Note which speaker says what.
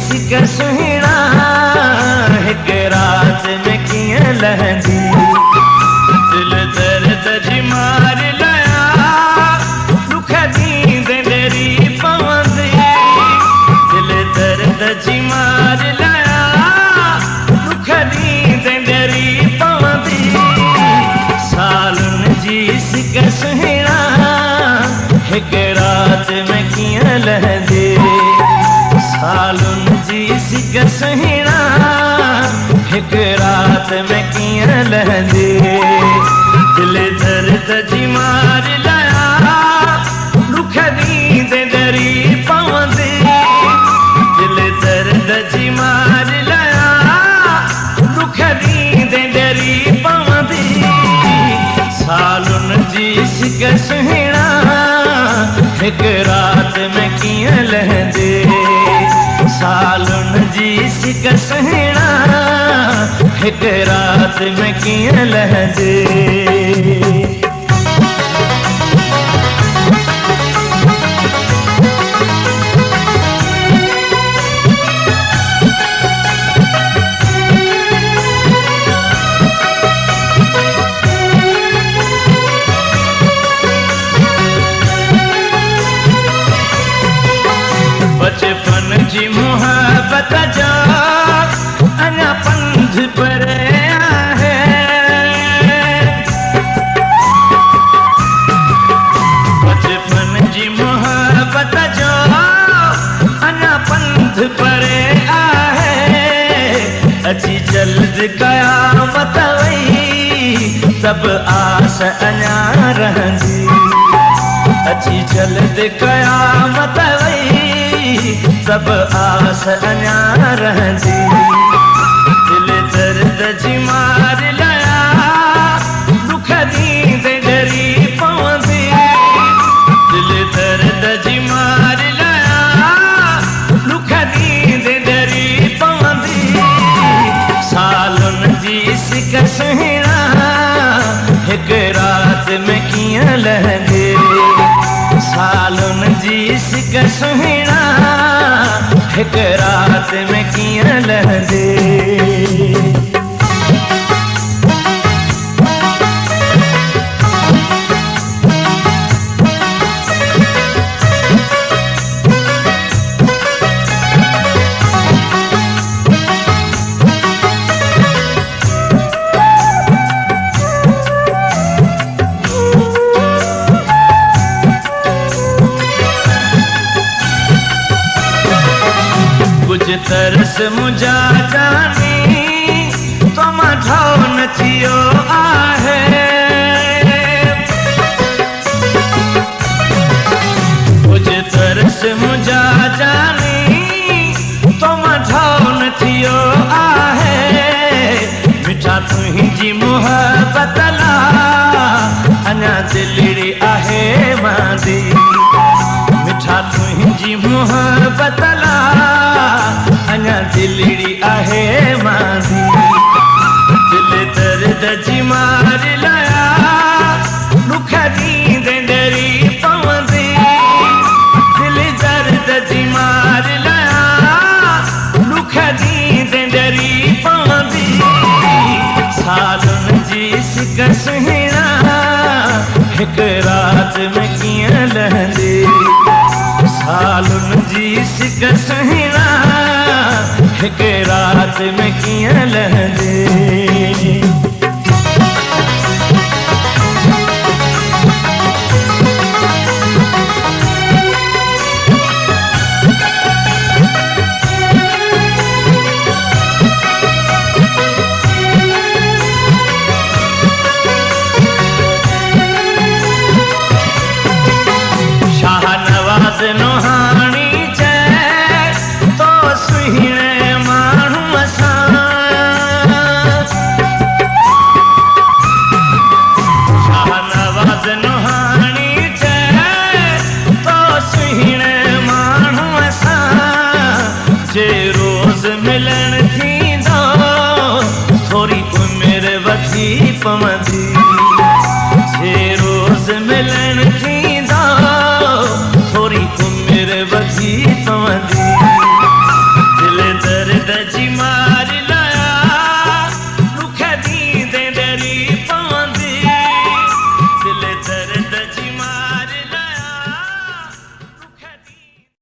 Speaker 1: सिक सुहिणा हिक रात में कीअं लहंदी। दिल दर्द जी मार लया दुख नींद डेरी पवंदी। दिल दर्द जी मार लया दुख नींद डेरी पवंदी। सालुन जी सिक सुहिणा हिक रात में कीअं लहंदी। सालुन जी सिक सुहिणा हिक रात में कीअं लहंदी। दिल दर्द जी मार लया दुख नींद डरी पवंदी। दिल दर्द जी मार लया दुख नींद डरी पवंदी। सालुन जी सिक सुहिणा हिक रात में कीअं लहंदी। सालुन जी सिक सुहिणा हिक रात में कीअं लहंदी। बचपन जी मोहब्बत जा अञा पंध पर आहे। बचपन जी मोहब्बत जो अञा पंध पर आहे। अची जल्द क़यामत वई सब आस अञा रहंदी। अची जल्द क़यामत वई सब आस अञा रहंदी। दिल दर्द जी मार लया दुख नींद डरी पवंदी। दिल दर्द जी मार लया दुख नींद डरी पवंदी। सालुन जी सिक सुहिणा हिक रात में कीअं लहंदी। सालुन जी सिक सुहिणा हिक रात में कीअं लहंदी। कुछ तरस मुझा जानी तो मठो न थियो आहे। कुछ तरस मुझा जानी तो मठो न थियो आहे। मिठा तुंहिंजी मोहब्बत ला अञा दिलड़ी आहे मांदी। मिठा तुंहिंजी मोहब्बत ला अञा दिलड़ी आहे मांदी। दिल दर्द जी मार लया दुख नींद डरी पवंदी। दिल दर्द जी मार लया दुख नींद डरी पवंदी। सालुन जी सिक सुहिणा हिक रात में कीअं लहंदी। सालुन जी सिक सुहिणा हिक रात में कीअं लहंदी। शाहनवाज़ नोहाणी चए तो सुहिणे माण्हू असां। शाहनवाज़ नोहाणी चए तो सुहिणे माण्हू असां। जे रोज़ मिलण थींदो थोरी उमिरि वधी पवंदी। जे रोज़ मिलण